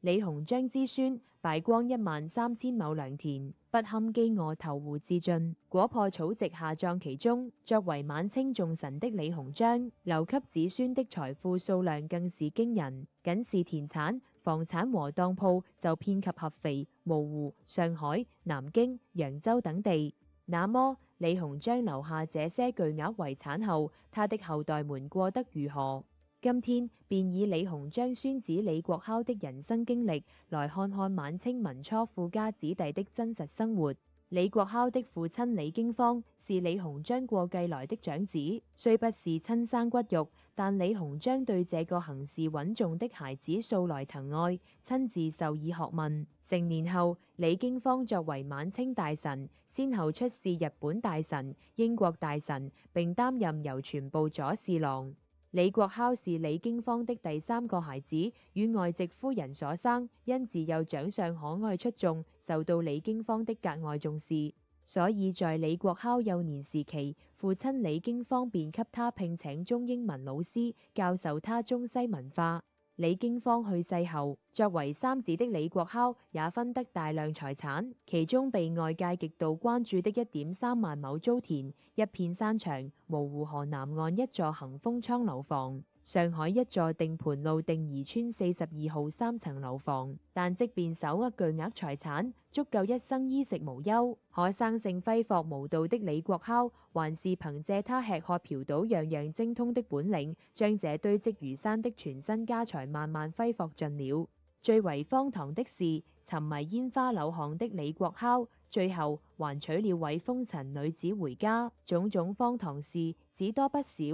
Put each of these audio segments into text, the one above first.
李鴻章之孫，敗光13000畝良田，不堪饑餓投湖自盡，果破草席下葬其中。作為晚清重臣的李鴻章，留給子孫的財富數量更是驚人，僅是田產、房產和當鋪就遍及合肥、蕪湖、上海、南京、揚州等地。那麼李鴻章留下這些巨額遺產後，他的後代們過得如何？今天便以李鴻章孫子李國考的人生經歷來看看晚清民初富家子弟的真實生活。李國考的父親李經方是李鴻章過繼來的長子，雖不是親生骨肉，但李鴻章對這個行事穩重的孩子素來疼愛，親自授以學問。成年後，李經方作為晚清大臣，先後出仕日本大臣、英國大臣，並擔任郵傳部左侍郎。李國考是李經方的第3個孩子，與外籍夫人所生，因自幼長相可愛出眾，受到李經方的格外重視。所以在李國考幼年時期，父親李經方便給他聘請中英文老師，教授他中西文化。李經方去世後，作為三子的李國考也分得大量財產，其中被外界極度關注的1.3萬畝租田、一片山牆、蕪湖河南岸一座恒豐倉樓房、上海一座定盤路定宜村42號3層樓房。但即便手握巨額財產，足夠一生衣食無憂，可生性揮霍無度的李國考，還是憑借他吃喝嫖賭樣樣精通的本領，將這堆積如山的全身家財慢慢揮霍盡了。最為荒唐的是，沉迷煙花柳巷的李國考，最後還娶了位風塵女子回家。種種荒唐事只多不少，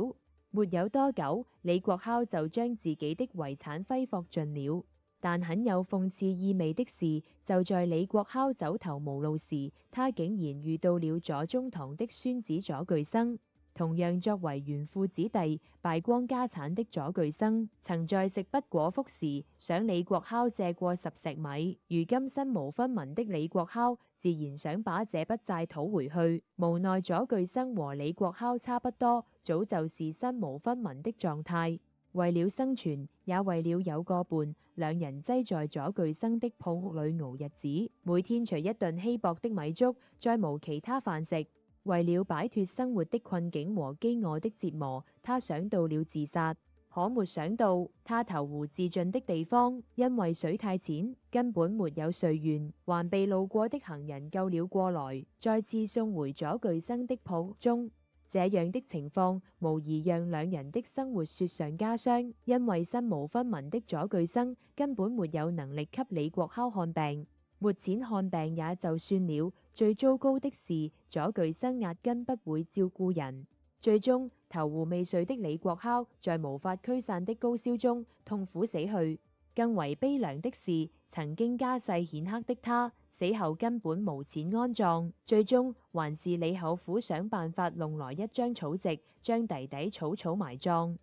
沒有多久，李國考就將自己的遺產揮霍盡了。但很有諷刺意味的是，就在李國考走投無路時，他竟然遇到了左宗棠的孫子左巨生。同樣作為紈絝子弟、敗光家產的左巨生，曾在食不果腹時想李國考借過10石米，如今身無分文的李國考自然想把這筆債討回去。無奈左巨生和李國考差不多，早就是身無分文的狀態。為了生存，也為了有個伴，兩人擠在左巨生的鋪屋裏熬日子，每天除一頓稀薄的米粥，再無其他飯食。為了擺脫生活的困境和飢餓的折磨，他想到了自殺。可沒想到，他投湖自盡的地方，因為水太淺，根本沒有水源，還被路過的行人救了過來，再次送回左巨生的鋪屋中。這樣的情況無疑讓兩人的生活雪上加霜，因為身無分文的左巨生根本沒有能力給李國考看病，沒錢看病也就算了，最糟糕的是左巨生壓根不會照顧人。最終投湖未遂的李國考在無法驅散的高燒中痛苦死去。更為悲涼的是，曾經家世顯赫的他死後根本無錢安葬，最終還是李後父想辦法弄來一張草席，將弟弟草草埋葬。